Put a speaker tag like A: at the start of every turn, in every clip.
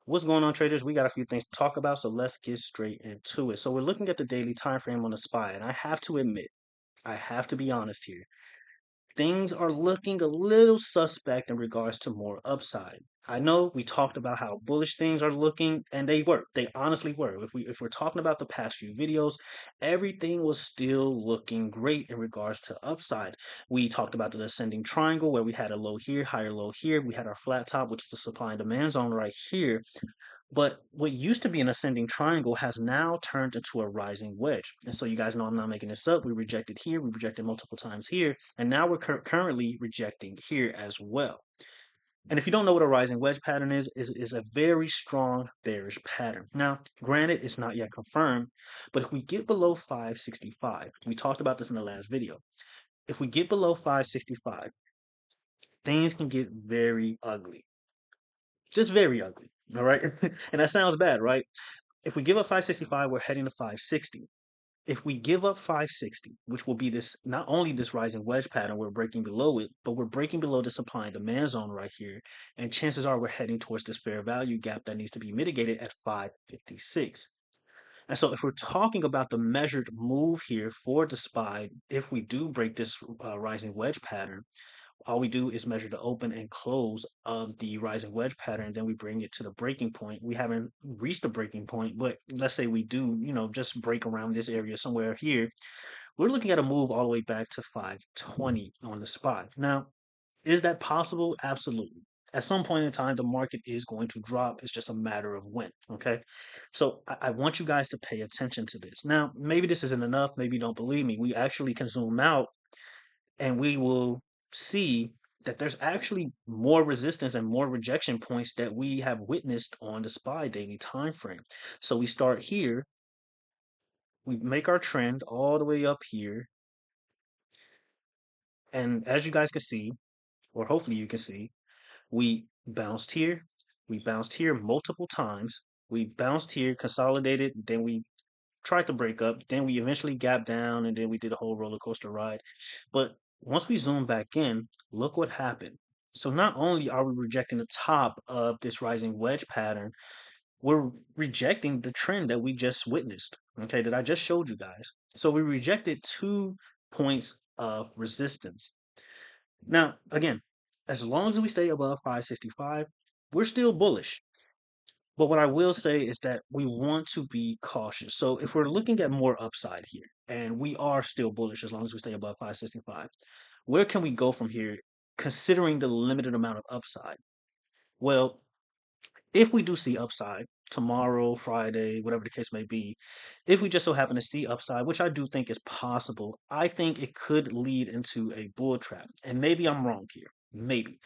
A: What's going on, traders? We got a few things to talk about, so let's get straight into it. So we're looking at the daily time frame on the SPY, and I have to admit, I have to be honest here. Things are looking a little suspect in regards to more upside. I know we talked about how bullish things are looking, and they were. They honestly were. If we're talking about the past few videos, everything was still looking great in regards to upside. We talked about the ascending triangle where we had a low here, higher low here. We had our flat top, which is the supply and demand zone right here. But what used to be an ascending triangle has now turned into a rising wedge. And so you guys know I'm not making this up. We rejected here, we rejected multiple times here, and now we're currently rejecting here as well. And if you don't know what a rising wedge pattern is a very strong bearish pattern. Now, granted, it's not yet confirmed, but if we get below 565, we talked about this in the last video. If we get below 565, things can get very ugly. Just very ugly. All right. And that sounds bad, right? If we give up 565, we're heading to 560. If we give up 560, which will be this not only this rising wedge pattern, we're breaking below it, but we're breaking below the supply and demand zone right here. And chances are we're heading towards this fair value gap that needs to be mitigated at 556. And so if we're talking about the measured move here for the SPY, if we do break this rising wedge pattern, all we do is measure the open and close of the rising wedge pattern, then we bring it to the breaking point. We haven't reached the breaking point, but let's say we do, just break around this area somewhere here. We're looking at a move all the way back to 520 on the spot. Now, is that possible? Absolutely. At some point in time, the market is going to drop. It's just a matter of when. Okay. So I want you guys to pay attention to this. Now, maybe this isn't enough. Maybe you don't believe me. We actually can zoom out and we will see that there's actually more resistance and more rejection points that we have witnessed on the SPY daily time frame. So we start here, we make our trend all the way up here, and as you guys can see, or hopefully you can see, we bounced here, we bounced here multiple times, we bounced here, consolidated, then we tried to break up, then we eventually gapped down, and then we did a whole roller coaster ride. But once we zoom back in, look what happened. So not only are we rejecting the top of this rising wedge pattern, we're rejecting the trend that we just witnessed, okay, that I just showed you guys. So we rejected 2 points of resistance. Now, again, as long as we stay above 565, we're still bullish. But what I will say is that we want to be cautious. So if we're looking at more upside here, and we are still bullish as long as we stay above 565, where can we go from here considering the limited amount of upside? Well, if we do see upside tomorrow, Friday, whatever the case may be, if we just so happen to see upside, which I do think is possible, I think it could lead into a bull trap. And maybe I'm wrong here. Maybe.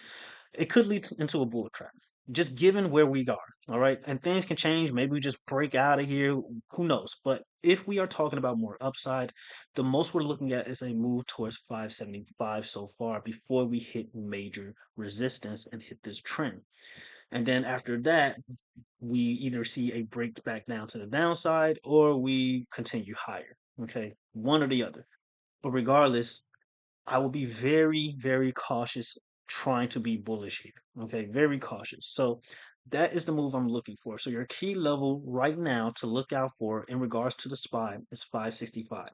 A: It could lead into a bull trap, just given where we are. All right. And things can change. Maybe we just break out of here. Who knows? But if we are talking about more upside, the most we're looking at is a move towards 575 so far before we hit major resistance and hit this trend. And then after that, we either see a break back down to the downside or we continue higher. Okay. One or the other. But regardless, I will be very, very cautious trying to be bullish here. Okay, very cautious. So that is the move I'm looking for. So your key level right now to look out for in regards to the SPY is 565.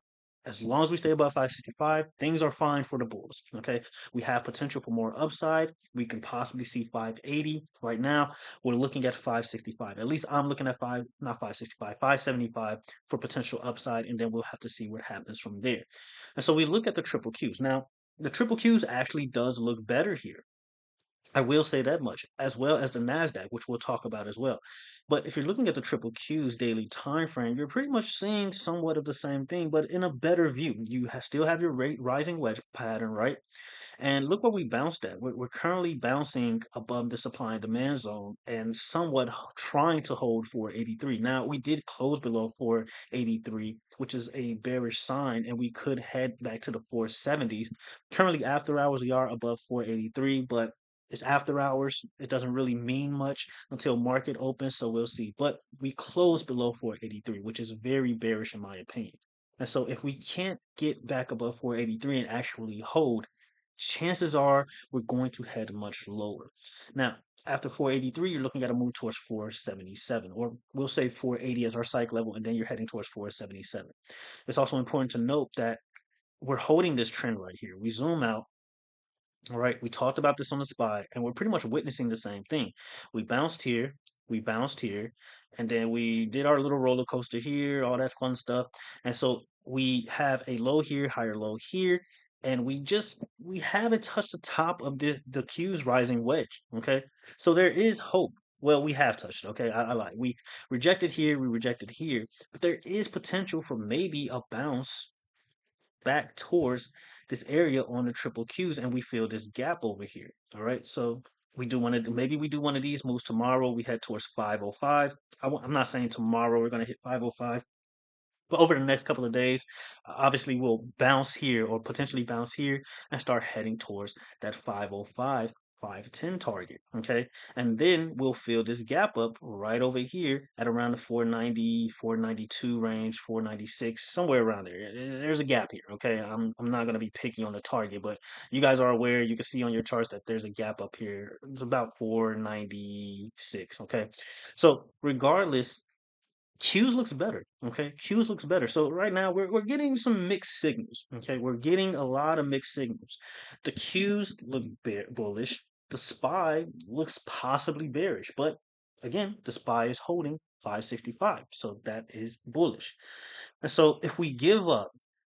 A: As long as we stay above 565, things are fine for the bulls. Okay, we have potential for more upside. We can possibly see 580. Right now, we're looking at 565. At least I'm looking at not 565, 575 for potential upside, and then we'll have to see what happens from there. And so we look at the triple Qs. Now, the triple Qs actually does look better here. I will say that much, as well as the Nasdaq, which we'll talk about as well. But if you're looking at the triple Q's daily time frame, you're pretty much seeing somewhat of the same thing, but in a better view. You still have your rate rising wedge pattern, right? And look where we bounced at. We're currently bouncing above the supply and demand zone and somewhat trying to hold 483. Now, we did close below 483, which is a bearish sign, and we could head back to the 470s. Currently, after hours, we are above 483, but it's after hours. It doesn't really mean much until market opens, so we'll see. But we closed below 483, which is very bearish in my opinion. And so if we can't get back above 483 and actually hold, chances are we're going to head much lower. Now, after 483, you're looking at a move towards 477, or we'll say 480 as our psych level, and then you're heading towards 477. It's also important to note that we're holding this trend right here. We zoom out. All right, we talked about this on the spy, and we're pretty much witnessing the same thing. We bounced here, and then we did our little roller coaster here, all that fun stuff. And so we have a low here, higher low here, and we haven't touched the top of the Q's rising wedge. Okay, so there is hope. Well, we have touched it. Okay, I lied. We rejected here, we rejected here, but there is potential for maybe a bounce back towards this area on the triple Qs, and we feel this gap over here. All right, so we do want to maybe we do one of these moves tomorrow. We head towards 505. I'm not saying tomorrow we're going to hit 505, but over the next couple of days, obviously we'll bounce here or potentially bounce here and start heading towards that 505, 510 target. Okay. And then we'll fill this gap up right over here at around the 490, 492 range, 496, somewhere around there. There's a gap here. Okay. I'm not going to be picky on the target, but you guys are aware, you can see on your charts that there's a gap up here. It's about 496. Okay. So regardless, Q's looks better. Okay, Q's looks better. So right now we're getting some mixed signals. Okay, we're getting a lot of mixed signals. The Q's look bullish. The SPY looks possibly bearish, but again, the SPY is holding 565, so that is bullish. And so if we give up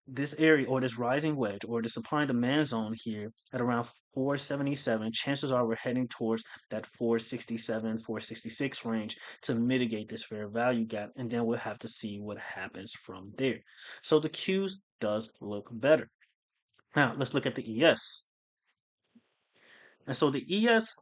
A: this area or this rising wedge or the supply and demand zone here at around 477, chances are we're heading towards that 467, 466 range to mitigate this fair value gap. And then we'll have to see what happens from there. So the Qs does look better. Now let's look at the ES. And so the ES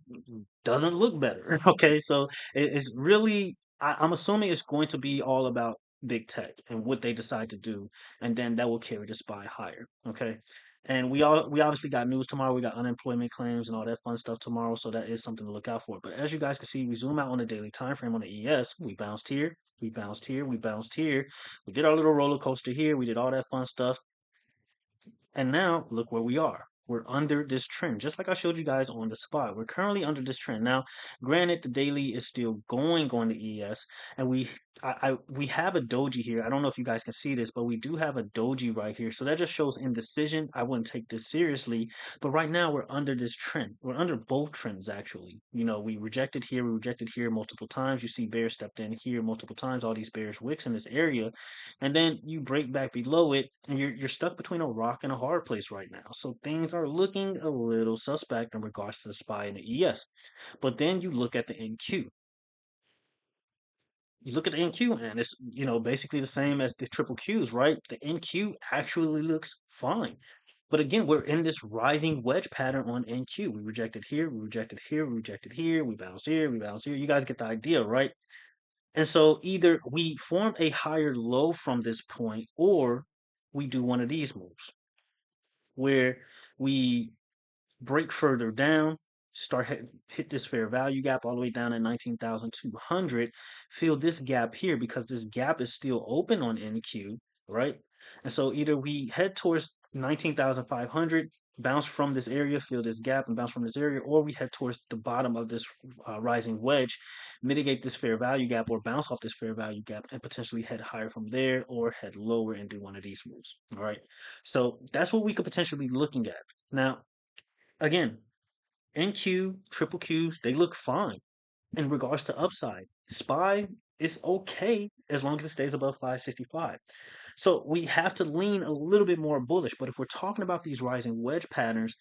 A: doesn't look better. Okay, so it's really I'm assuming it's going to be all about big tech and what they decide to do, and then that will carry the SPY higher. Okay, and we obviously got news tomorrow. We got unemployment claims and all that fun stuff tomorrow, so that is something to look out for. But as you guys can see, we zoom out on the daily time frame on the ES. We bounced here, we bounced here, we bounced here. We did our little roller coaster here. We did all that fun stuff. And now look where we are. We're under this trend, just like I showed you guys on the spot. We're currently under this trend. Now, granted, the daily is still going on the ES, and we have a doji here. I don't know if you guys can see this, but we do have a doji right here. So that just shows indecision. I wouldn't take this seriously, but right now we're under this trend. We're under both trends actually. You know, we rejected here multiple times. You see bears stepped in here multiple times. All these bears wicks in this area, and then you break back below it and you're stuck between a rock and a hard place right now. So things are looking a little suspect in regards to the SPY and the ES. But then you look at the NQ. You look at the NQ and it's basically the same as the triple Qs, right? The NQ actually looks fine. But again, we're in this rising wedge pattern on NQ. We rejected here, we rejected here, we rejected here, we bounced here, we bounced here. You guys get the idea, right? And so either we form a higher low from this point or we do one of these moves where we break further down, hit this fair value gap all the way down at 19,200, fill this gap here because this gap is still open on NQ, right? And so either we head towards 19,500, bounce from this area, fill this gap and bounce from this area, or we head towards the bottom of this rising wedge, mitigate this fair value gap or bounce off this fair value gap and potentially head higher from there or head lower and do one of these moves. All right. So that's what we could potentially be looking at. Now, again, NQ, triple Qs, they look fine in regards to upside. SPY is okay as long as it stays above 565. So we have to lean a little bit more bullish. But if we're talking about these rising wedge patterns,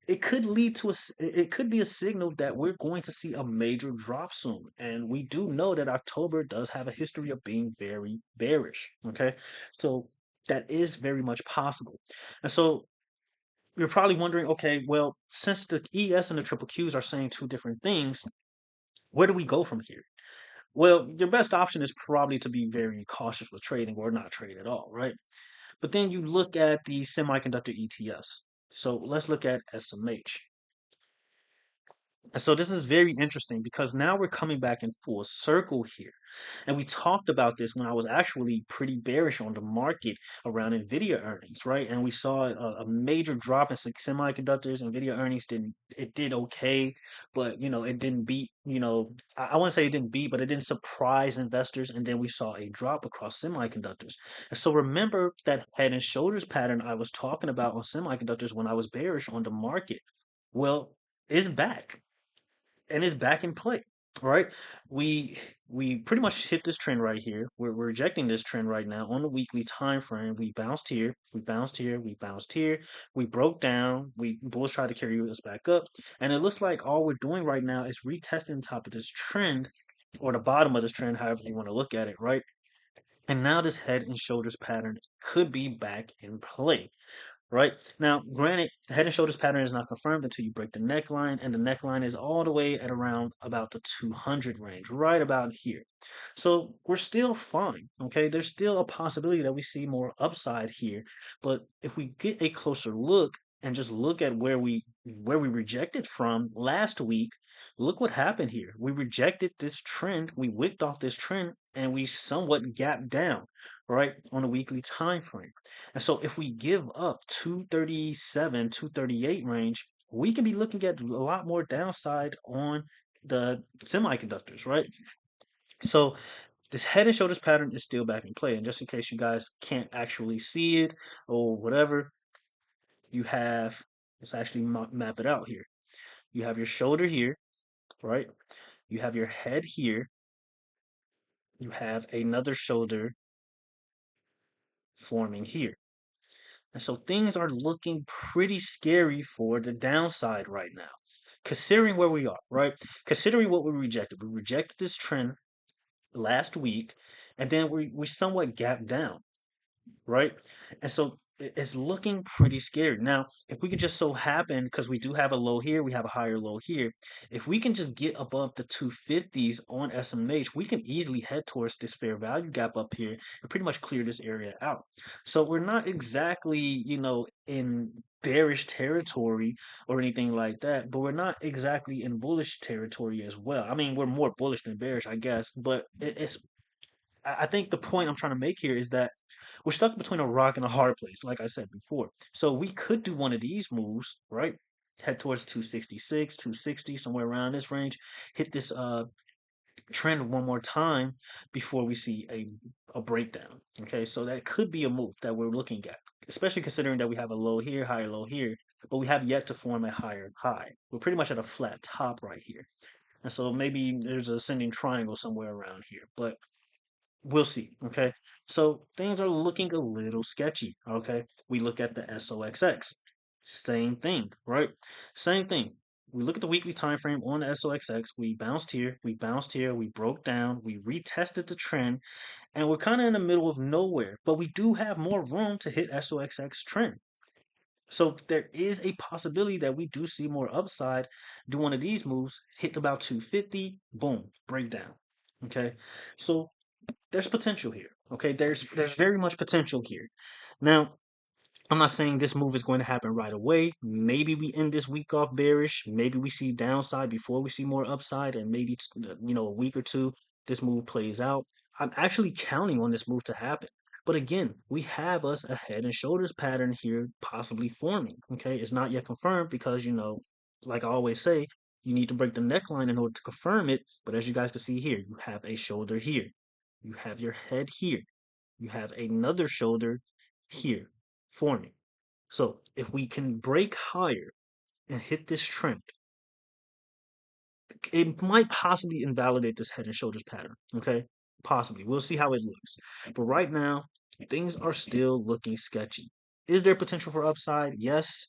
A: it could lead to it could be a signal that we're going to see a major drop soon. And we do know that October does have a history of being very bearish. Okay. So that is very much possible. And so you're probably wondering, okay, well, since the ES and the triple Qs are saying two different things, where do we go from here? Well, your best option is probably to be very cautious with trading or not trade at all, right? But then you look at the semiconductor ETFs. So let's look at SMH. And so this is very interesting because now we're coming back in full circle here. And we talked about this when I was actually pretty bearish on the market around Nvidia earnings, right? And we saw a major drop in semiconductors. Nvidia earnings did okay, but it didn't beat, I wouldn't say it didn't beat, but it didn't surprise investors. And then we saw a drop across semiconductors. And so remember that head and shoulders pattern I was talking about on semiconductors when I was bearish on the market. Well, it's back and is back in play. All right, we we pretty much hit this trend right here. We're rejecting this trend right now on the weekly time frame. We bounced here, we bounced here, we bounced here. We broke down. We bulls tried to carry us back up, and it looks like all we're doing right now is retesting the top of this trend or the bottom of this trend, however you want to look at it, right? And now this head and shoulders pattern could be back in play, right? Now, granted, the head and shoulders pattern is not confirmed until you break the neckline, and the neckline is all the way at around about the 200 range, right about here. So we're still fine, okay? There's still a possibility that we see more upside here, but if we get a closer look and just look at where we rejected from last week, look what happened here. We rejected this trend, we wicked off this trend, and we somewhat gapped down, right, on a weekly time frame. And so if we give up 237, 238 range, we can be looking at a lot more downside on the semiconductors, right? So this head and shoulders pattern is still back in play. And just in case you guys can't actually see it or whatever, you have, let's actually map it out here. You have your shoulder here, right? You have your head here. You have another shoulder forming here. And so things are looking pretty scary for the downside right now, considering where we are, right? Considering what we rejected. We rejected this trend last week, and then we somewhat gapped down, right? And so it's looking pretty scary. Now, if we could just so happen, because we do have a low here, we have a higher low here. If we can just get above the 250s on SMH, we can easily head towards this fair value gap up here and pretty much clear this area out. So we're not exactly, in bearish territory or anything like that, but we're not exactly in bullish territory as well. I mean, we're more bullish than bearish, I guess, but it's I think the point I'm trying to make here is that we're stuck between a rock and a hard place, like I said before. So we could do one of these moves, right? Head towards 266, 260, somewhere around this range. Hit this trend one more time before we see a breakdown. Okay, so that could be a move that we're looking at, especially considering that we have a low here, higher low here, but we have yet to form a higher high. We're pretty much at a flat top right here. And so maybe there's a ascending triangle somewhere around here. But we'll see. Okay. So things are looking a little sketchy. Okay. We look at the SOXX. Same thing, right? Same thing. We look at the weekly time frame on the SOXX. We bounced here, we bounced here, we broke down, we retested the trend, and we're kind of in the middle of nowhere. But we do have more room to hit SOXX trend. So there is a possibility that we do see more upside. Do one of these moves, hit about 250, boom, breakdown. Okay. So there's potential here. Okay, there's very much potential here. Now, I'm not saying this move is going to happen right away. Maybe we end this week off bearish. Maybe we see downside before we see more upside, and maybe a week or two this move plays out. I'm actually counting on this move to happen. But again, we have us a head and shoulders pattern here possibly forming. Okay, it's not yet confirmed because like I always say, you need to break the neckline in order to confirm it. But as you guys can see here, you have a shoulder here, you have your head here, you have another shoulder here forming. So if we can break higher and hit this trend, it might possibly invalidate this head and shoulders pattern. Okay, possibly. We'll see how it looks. But right now, things are still looking sketchy. Is there potential for upside? Yes.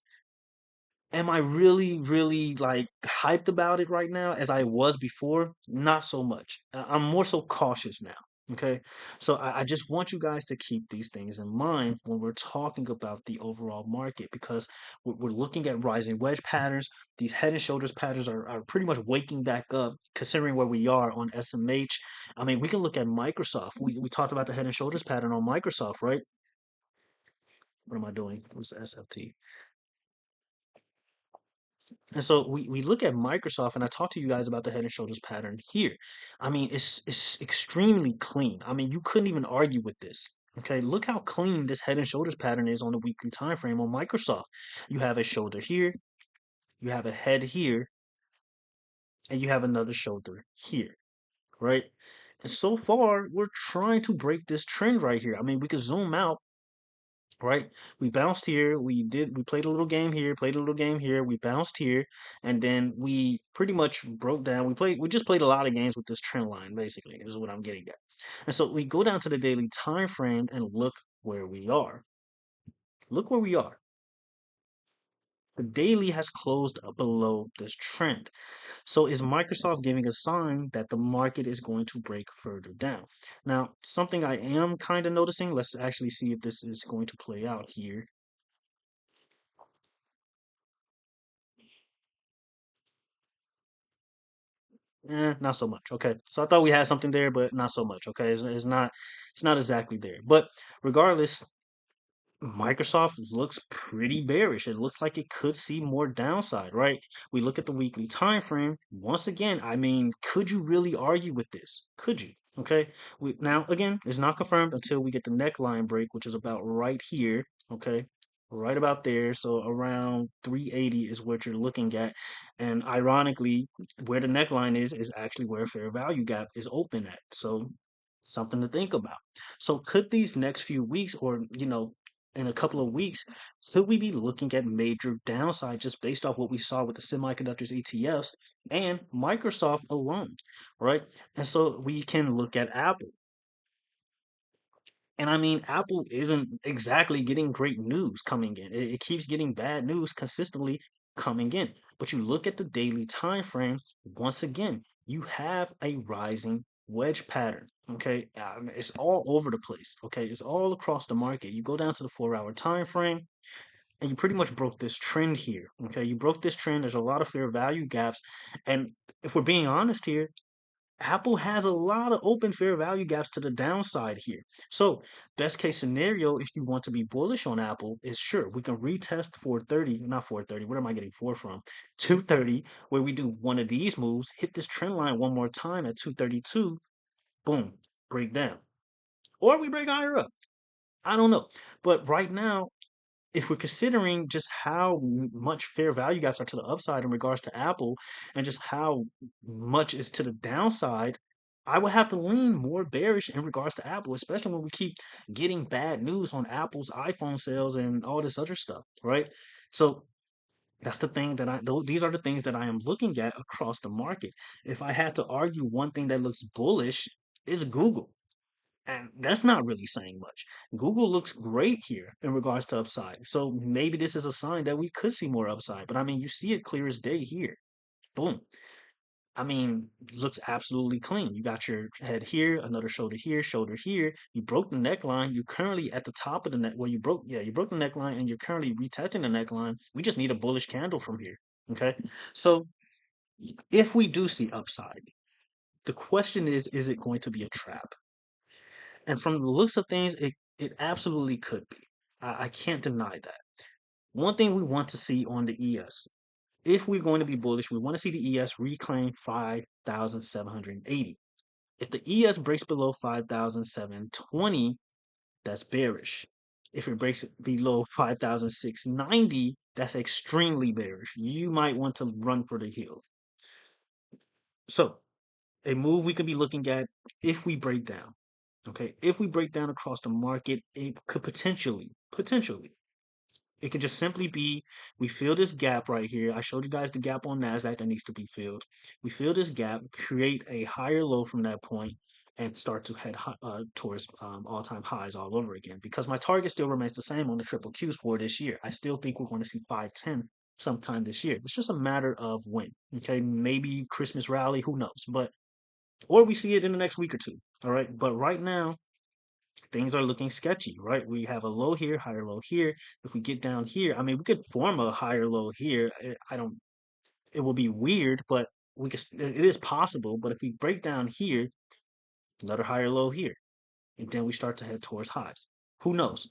A: Am I really, really like hyped about it right now as I was before? Not so much. I'm more so cautious now. Okay. So I just want you guys to keep these things in mind when we're talking about the overall market because we're looking at rising wedge patterns. These head and shoulders patterns are pretty much waking back up considering where we are on SMH. I mean, we can look at Microsoft. We talked about the head and shoulders pattern on Microsoft, right? What am I doing? What's the SFT? And so we look at Microsoft, and I talked to you guys about the head and shoulders pattern here. I mean, it's extremely clean. I mean, you couldn't even argue with this. Okay, look how clean this head and shoulders pattern is on the weekly time frame on Microsoft. You have a shoulder here, you have a head here, and you have another shoulder here, right? And so far, we're trying to break this trend right here. I mean, we could zoom out, right? We bounced here. We played a little game here, played a little game here. We bounced here, and then we pretty much broke down. We just played a lot of games with this trend line, basically, is what I'm getting at. And so we go down to the daily time frame and look where we are. Look where we are. The daily has closed below this trend. So is Microsoft giving a sign that the market is going to break further down? Now, something I am kind of noticing, let's actually see if this is going to play out here. Not so much. Okay. So I thought we had something there, but not so much. Okay. It's not exactly there. But regardless, Microsoft looks pretty bearish. It looks like it could see more downside, right? We look at the weekly time frame. Once again, I mean, could you really argue with this? Could you? Okay. Now again, it's not confirmed until we get the neckline break, which is about right here. Okay. Right about there. So around 380 is what you're looking at. And ironically, where the neckline is actually where fair value gap is open at. So something to think about. So could these next few weeks or in a couple of weeks, could we be looking at major downside just based off what we saw with the semiconductors ETFs and Microsoft alone, right? And so we can look at Apple. And I mean, Apple isn't exactly getting great news coming in. It keeps getting bad news consistently coming in. But you look at the daily time frame, once again, you have a rising wedge pattern. Okay, it's all over the place. Okay, it's all across the market. You go down to the 4 hour time frame, and you pretty much broke this trend here. Okay, you broke this trend. There's a lot of fair value gaps, and if we're being honest here, Apple has a lot of open fair value gaps to the downside here. So, best case scenario, if you want to be bullish on Apple, is sure we can retest 430, not 430. Where am I getting 4 from? 230, where we do one of these moves, hit this trend line one more time at 232, boom, break down. Or we break higher up. I don't know. But right now, if we're considering just how much fair value gaps are to the upside in regards to Apple and just how much is to the downside, I would have to lean more bearish in regards to Apple, especially when we keep getting bad news on Apple's iPhone sales and all this other stuff, right? So that's the thing that these are the things that I am looking at across the market. If I had to argue one thing that looks bullish, is Google. And that's not really saying much. Google looks great here in regards to upside. So maybe this is a sign that we could see more upside. But I mean, you see it clear as day here. Boom. I mean, looks absolutely clean. You got your head here, another shoulder here, shoulder here. You broke the neckline. You're currently at the top of the neck. Well, you broke the neckline and you're currently retesting the neckline. We just need a bullish candle from here. Okay. So if we do see upside, the question is it going to be a trap? And from the looks of things, it absolutely could be. I can't deny that. One thing we want to see on the ES, if we're going to be bullish, we want to see the ES reclaim 5,780. If the ES breaks below 5,720, that's bearish. If it breaks below 5,690, that's extremely bearish. You might want to run for the hills. So, a move we could be looking at if we break down. Okay, if we break down across the market, it could potentially, it could just simply be we fill this gap right here. I showed you guys the gap on NASDAQ that needs to be filled. We fill this gap, create a higher low from that point, and start to head towards all-time highs all over again. Because my target still remains the same on the triple Qs for this year. I still think we're going to see 510 sometime this year. It's just a matter of when. Okay, maybe Christmas rally, who knows? But or we see it in the next week or two. All right, but right now things are looking sketchy, right? We have a low here, higher low here. If we get down here, I mean, we could form a higher low here. I don't, it will be weird, but it is possible. But if we break down here, another higher low here, and then we start to head towards highs. Who knows?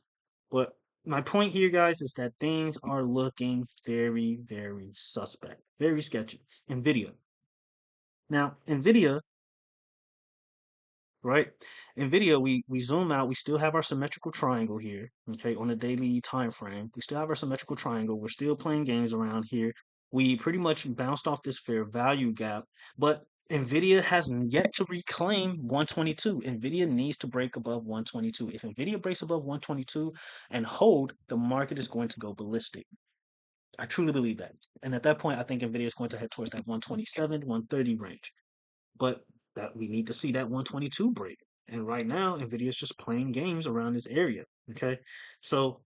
A: But My point here, guys, is that things are looking very, very suspect, very sketchy. Nvidia. Now, Nvidia, right? Nvidia, we zoom out, we still have our symmetrical triangle here, okay, on a daily time frame. We still have our symmetrical triangle. We're still playing games around here. We pretty much bounced off this fair value gap, but Nvidia has yet to reclaim 122. Nvidia needs to break above 122. If Nvidia breaks above 122 and hold, the market is going to go ballistic. I truly believe that. And at that point, I think Nvidia is going to head towards that 127, 130 range. But that we need to see that 122 break. And right now, Nvidia is just playing games around this area. Okay. So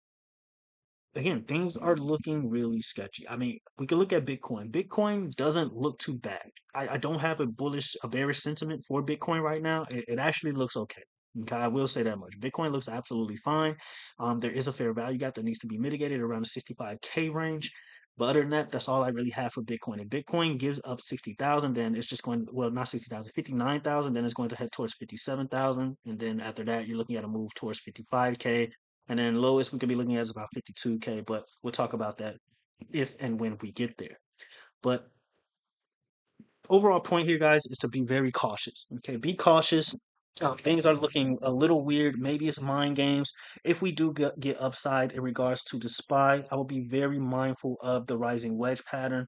A: again, things are looking really sketchy. I mean, we can look at Bitcoin. Bitcoin doesn't look too bad. I don't have a bearish sentiment for Bitcoin right now. It actually looks okay. Okay, I will say that much. Bitcoin looks absolutely fine. There is a fair value gap that needs to be mitigated around the 65K range. But other than that, that's all I really have for Bitcoin. If Bitcoin gives up 60,000, then it's just going, well, not 60,000, 59,000, then it's going to head towards 57,000. And then after that, you're looking at a move towards 55K. And then lowest we could be looking at is about 52K, but we'll talk about that if and when we get there. But overall point here, guys, is to be very cautious. Okay, be cautious. Things are looking a little weird. Maybe it's mind games. If we do get upside in regards to the SPY, I will be very mindful of the rising wedge pattern,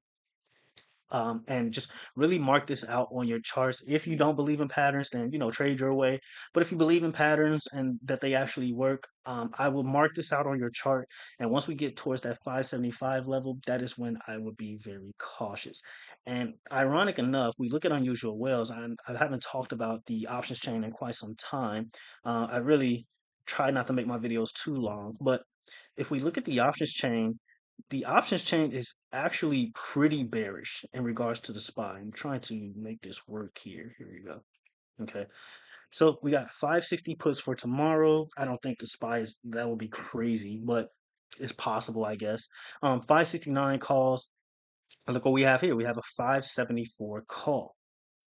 A: and just really mark this out on your charts. If you don't believe in patterns, then trade your way. But if you believe in patterns and that they actually work, I will mark this out on your chart. And once we get towards that 575 level, that is when I would be very cautious. And ironic enough, we look at unusual whales. I haven't talked about the options chain in quite some time. I really try not to make my videos too long, but if we look at the options chain is actually pretty bearish in regards to the SPY. I'm trying to make this work here. Here we go. Okay. So we got 560 puts for tomorrow. I don't think the SPY is, that would be crazy, but it's possible, I guess. 569 calls. And look what we have here. We have a 574 call.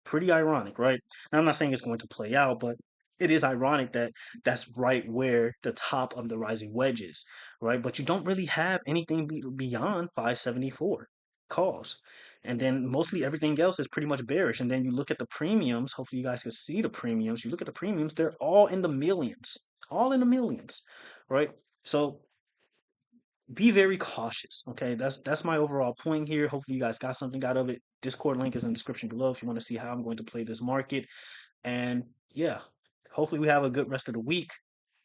A: Pretty ironic, right? Now, I'm not saying it's going to play out, but it is ironic that that's right where the top of the rising wedge is, right? But you don't really have anything beyond 574 calls. And then mostly everything else is pretty much bearish. And then you look at the premiums. Hopefully, you guys can see the premiums. You look at the premiums, they're all in the millions, all in the millions, right? So be very cautious. Okay, that's my overall point here. Hopefully, you guys got something out of it. Discord link is in the description below if you want to see how I'm going to play this market. And yeah, hopefully we have a good rest of the week.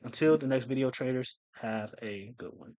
A: Until the next video, traders, have a good one.